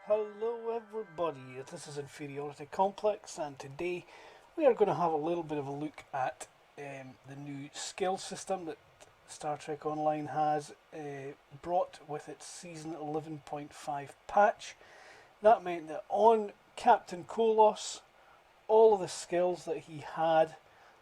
Hello everybody, this is Inferiority Complex, and today we are going to have a little bit of a look at the new skill system that Star Trek Online has brought with its Season 11.5 patch. That meant that on Captain Kohloss, all of the skills that he had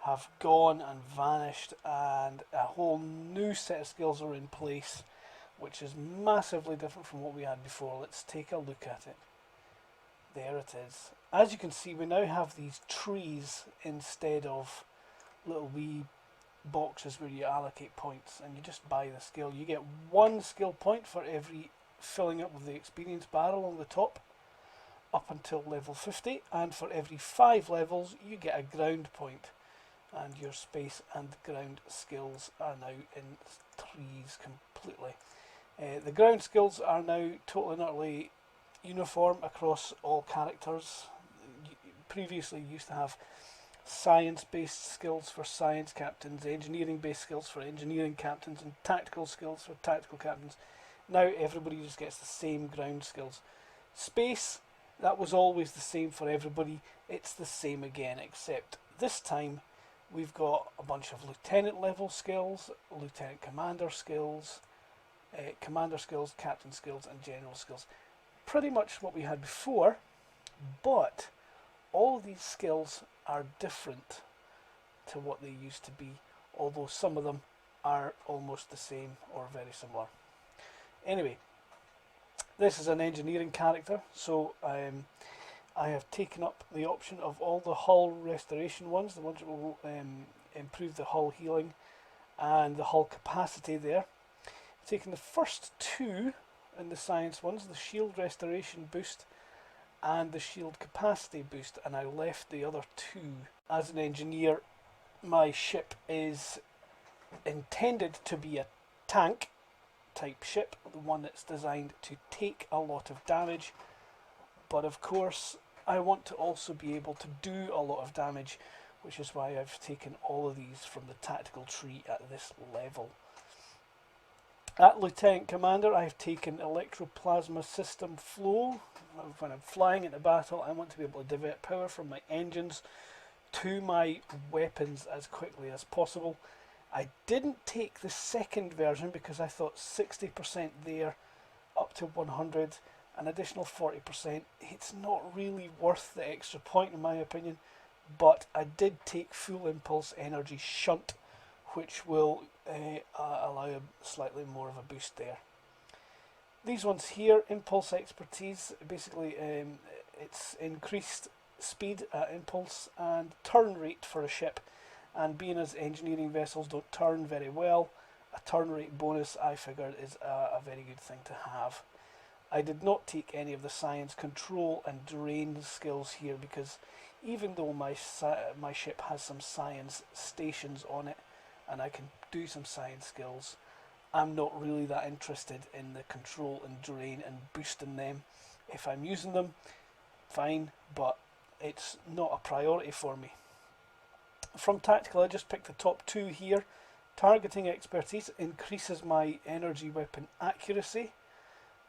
have gone and vanished, and a whole new set of skills are in place, which is massively different from what we had before. Let's take a look at it. There it is. As you can see, we now have these trees instead of little wee boxes where you allocate points and you just buy the skill. You get 1 skill point for every filling up of the experience barrel on the top up until level 50, and for every 5 levels you get a ground point, and your space and ground skills are now in trees completely. The ground skills are now totally and utterly uniform across all characters. Previously you used to have science-based skills for science captains, engineering-based skills for engineering captains, and tactical skills for tactical captains. Now everybody just gets the same ground skills. Space, that was always the same for everybody. It's the same again, except this time we've got a bunch of lieutenant level skills, lieutenant commander skills, captain skills, and general skills. Pretty much what we had before, but all of these skills are different to what they used to be, although some of them are almost the same or very similar. Anyway, this is an engineering character, so I have taken up the option of all the hull restoration ones, the ones that will improve the hull healing and the hull capacity there. Taking the first 2 in the science ones, the shield restoration boost and the shield capacity boost, and I left the other 2. As an engineer, my ship is intended to be a tank type ship, the one that's designed to take a lot of damage, but of course I want to also be able to do a lot of damage, which is why I've taken all of these from the tactical tree at this level. At Lieutenant Commander, I've taken Electroplasma System Flow. When I'm flying into battle, I want to be able to divert power from my engines to my weapons as quickly as possible. I didn't take the second version because I thought 60% there, up to 100, an additional 40%. It's not really worth the extra point in my opinion, but I did take Full Impulse Energy Shunt, which will allow a slightly more of a boost there. These ones here, Impulse Expertise, basically it's increased speed at impulse and turn rate for a ship, and being as engineering vessels don't turn very well, a turn rate bonus I figured is a very good thing to have. I did not take any of the science control and drain skills here because even though my ship has some science stations on it and I can do some science skills, I'm not really that interested in the control and drain and boosting them. If I'm using them, fine, but it's not a priority for me. From tactical, I just picked the top 2 here. Targeting Expertise increases my energy weapon accuracy.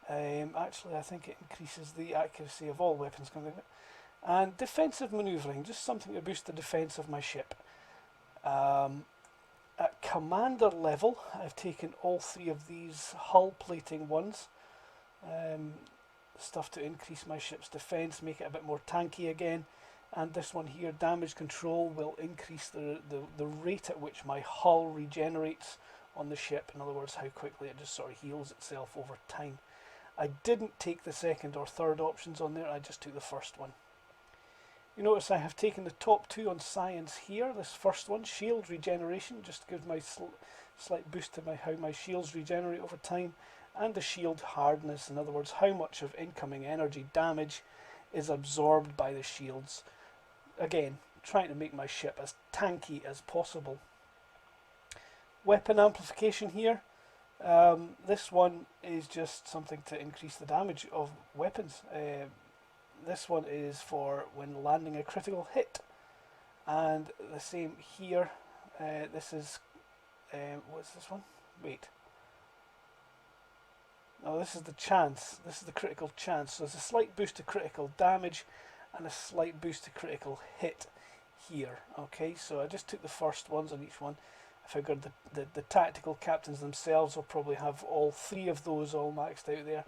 Actually, I think it increases the accuracy of all weapons. And Defensive Manoeuvring, just something to boost the defense of my ship. At Commander level, I've taken all 3 of these hull plating ones. Stuff to increase my ship's defense, make it a bit more tanky again. And this one here, Damage Control, will increase the rate at which my hull regenerates on the ship. In other words, how quickly it just sort of heals itself over time. I didn't take the second or third options on there, I just took the first one. You notice I have taken the top 2 on science here. This first one, Shield Regeneration, just gives my slight boost to how my shields regenerate over time, and the shield hardness, in other words, how much of incoming energy damage is absorbed by the shields. Again, trying to make my ship as tanky as possible. Weapon amplification here. This one is just something to increase the damage of weapons. This one is for when landing a critical hit, and the same here. This is what's this one? Wait, Oh, this is the chance. This is the critical chance. So there's a slight boost to critical damage and a slight boost to critical hit here. Okay, so I just took the first ones on each one. I figured the tactical captains themselves will probably have all three of those all maxed out there.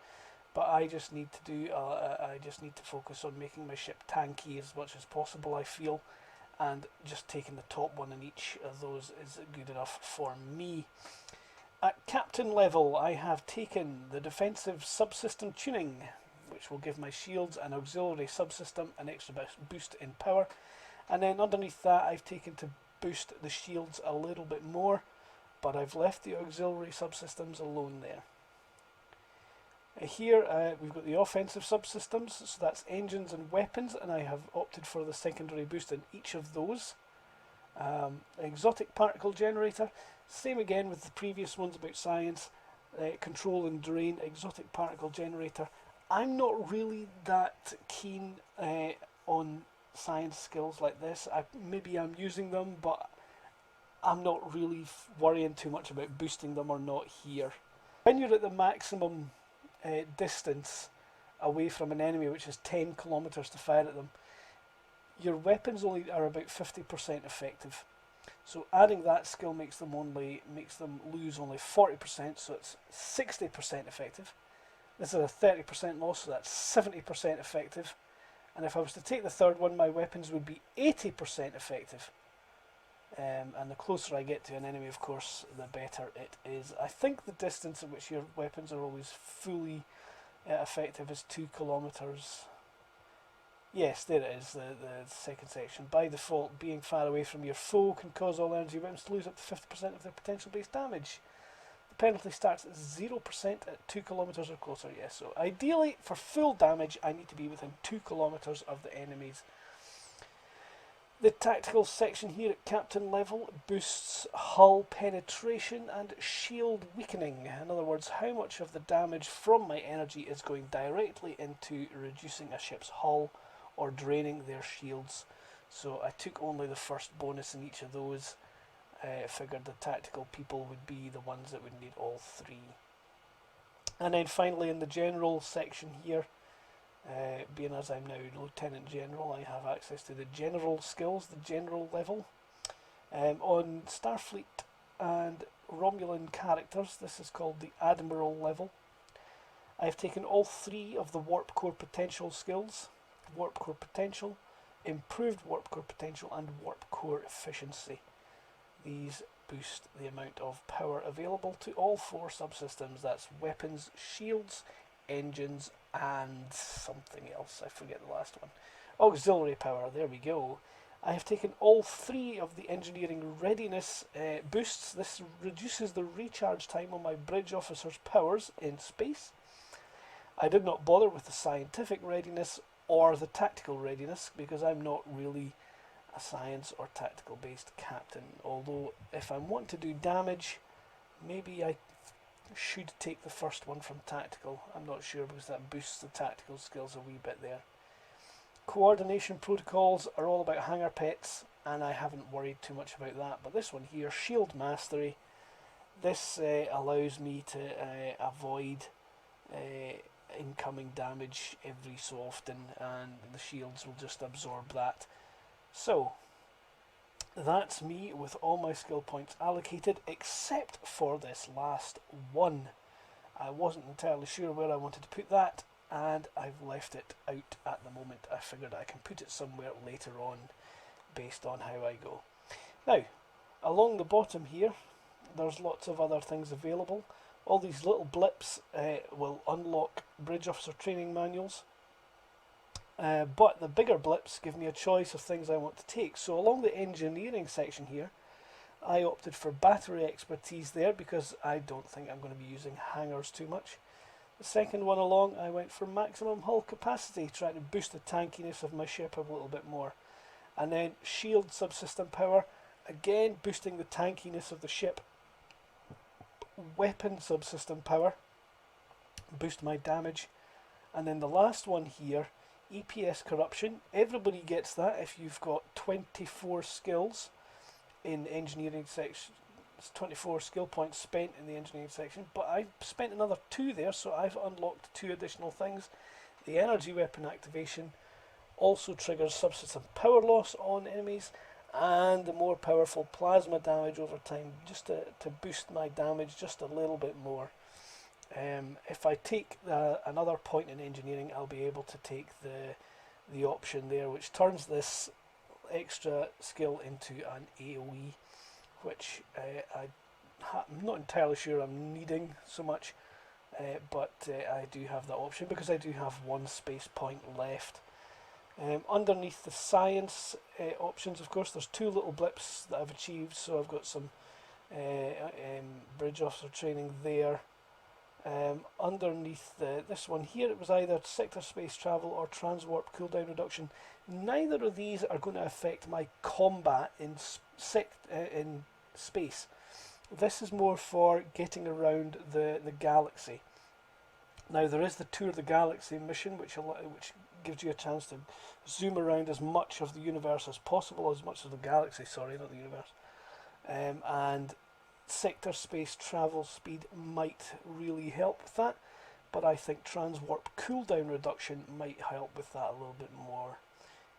But I just need to do. I just need to focus on making my ship tanky as much as possible, I feel, and just taking the top one in each of those is good enough for me. At captain level, I have taken the defensive subsystem tuning, which will give my shields an auxiliary subsystem an extra boost in power, and then underneath that I've taken to boost the shields a little bit more, but I've left the auxiliary subsystems alone there. Here we've got the offensive subsystems, so that's engines and weapons, and I have opted for the secondary boost in each of those. Exotic particle generator, same again with the previous ones about science, control and drain, exotic particle generator. I'm not really that keen on science skills like this. Maybe I'm using them, but I'm not really worrying too much about boosting them or not here. When you're at the maximum distance away from an enemy, which is 10 kilometers to fire at them, your weapons only are about 50% effective. So adding that skill makes them lose only 40%, so it's 60% effective. This is a 30% loss, so that's 70% effective. And if I was to take the third one, my weapons would be 80% effective. And the closer I get to an enemy, of course, the better it is. I think the distance at which your weapons are always fully effective is 2 kilometers. Yes, there it is, the second section. By default, being far away from your foe can cause all energy weapons to lose up to 50% of their potential base damage. The penalty starts at 0% at 2 kilometers or closer. Yes, so ideally, for full damage, I need to be within 2 kilometers of the enemies. The tactical section here at captain level boosts hull penetration and shield weakening. In other words, how much of the damage from my energy is going directly into reducing a ship's hull or draining their shields. So I took only the first bonus in each of those. Figured the tactical people would be the ones that would need all three. And then finally in the general section here, being as I'm now Lieutenant General, I have access to the general skills, the general level. On Starfleet and Romulan characters, this is called the Admiral level. I've taken all three of the Warp Core Potential skills. Warp Core Potential, Improved Warp Core Potential, and Warp Core Efficiency. These boost the amount of power available to all four subsystems. That's weapons, shields, engines, and something else. I forget the last one. Auxiliary power, there we go. I have taken all three of the engineering readiness boosts. This reduces the recharge time on my bridge officer's powers in space. I did not bother with the scientific readiness or the tactical readiness because I'm not really a science or tactical based captain. Although if I want to do damage, maybe I should take the first one from tactical. I'm not sure because that boosts the tactical skills a wee bit there. Coordination protocols are all about hangar pets, and I haven't worried too much about that. But this one here, shield mastery, this allows me to avoid incoming damage every so often, and the shields will just absorb that. So that's me with all my skill points allocated, except for this last one. I wasn't entirely sure where I wanted to put that, and I've left it out at the moment. I figured I can put it somewhere later on based on how I go. Now, along the bottom here, there's lots of other things available. All these little blips will unlock bridge officer training manuals. But the bigger blips give me a choice of things I want to take. So along the engineering section here, I opted for battery expertise there because I don't think I'm going to be using hangars too much. The second one along, I went for maximum hull capacity, trying to boost the tankiness of my ship a little bit more. And then shield subsystem power, again boosting the tankiness of the ship. Weapon subsystem power, boost my damage. And then the last one here, EPS corruption. Everybody gets that if you've got 24 skills in engineering It's 24 skill points spent in the engineering section, but I spent another 2 there, so I've unlocked 2 additional things. The energy weapon activation also triggers subsystem power loss on enemies, and the more powerful plasma damage over time, just to boost my damage just a little bit more. If I take another point in engineering, I'll be able to take the option there, which turns this extra skill into an AoE, which I'm not entirely sure I'm needing so much, but I do have that option because I do have 1 space point left. Underneath the science options, of course, there's 2 little blips that I've achieved. So I've got some bridge officer training there. Underneath this one here, it was either sector space travel or transwarp cooldown reduction. Neither of these are going to affect my combat in space. This is more for getting around the galaxy. Now there is the Tour the Galaxy mission, which gives you a chance to zoom around as much of the universe as possible, as much of the galaxy, sorry, not the universe. And sector space travel speed might really help with that, but I think transwarp cooldown reduction might help with that a little bit more.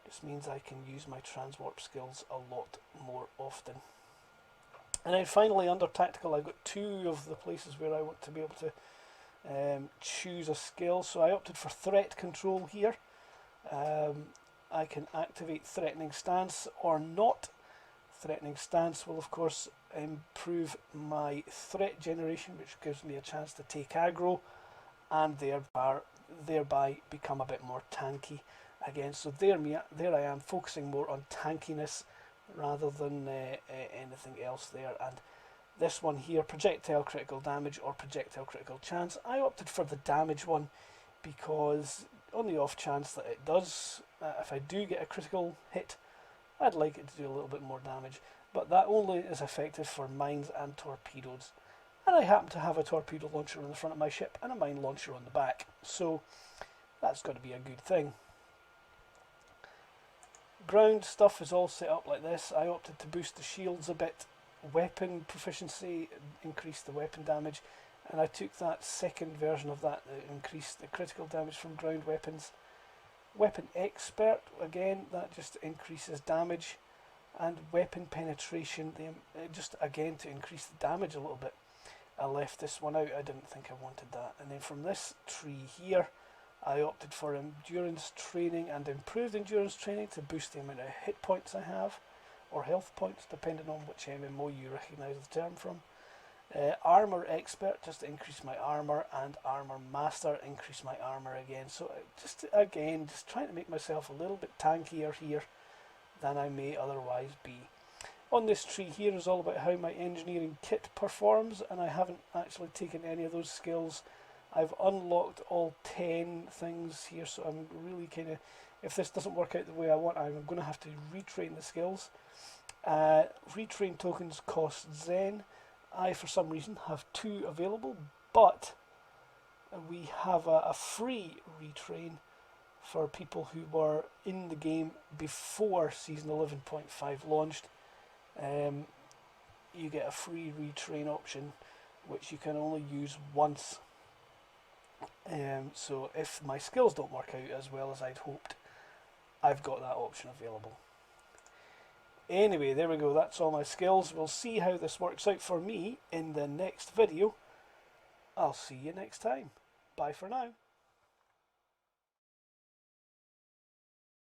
This means I can use my transwarp skills a lot more often. And then finally, under tactical, I've got 2 of the places where I want to be able to choose a skill. So I opted for threat control here. I can activate threatening stance or not. Threatening stance will of course improve my threat generation, which gives me a chance to take aggro and thereby become a bit more tanky again. So there I am, focusing more on tankiness rather than anything else there. And this one here, projectile critical damage or projectile critical chance, I opted for the damage one because on the off chance that it does, if I do get a critical hit, I'd like it to do a little bit more damage, but that only is effective for mines and torpedoes. And I happen to have a torpedo launcher on the front of my ship and a mine launcher on the back, so that's got to be a good thing. Ground stuff is all set up like this. I opted to boost the shields a bit. Weapon proficiency increased the weapon damage, and I took that second version of that increased the critical damage from ground weapons. Weapon expert, again, that just increases damage, and weapon penetration, just again to increase the damage a little bit. I left this one out, I didn't think I wanted that. And then from this tree here, I opted for endurance training and improved endurance training to boost the amount of hit points I have, or health points, depending on which MMO you recognise the term from. Armor expert, just to increase my armor, and armor master, increase my armor again. So just trying to make myself a little bit tankier here than I may otherwise be. On this tree here is all about how my engineering kit performs, and I haven't actually taken any of those skills. I've unlocked all 10 things here, so I'm really kind of, if this doesn't work out the way I want, I'm going to have to retrain the skills. Retrain tokens cost Zen. I, for some reason, have 2 available, but we have a free retrain for people who were in the game before Season 11.5 launched. You get a free retrain option, which you can only use once. So if my skills don't work out as well as I'd hoped, I've got that option available. Anyway, there we go, that's all my skills. We'll see how this works out for me in the next video. I'll see you next time. Bye for now.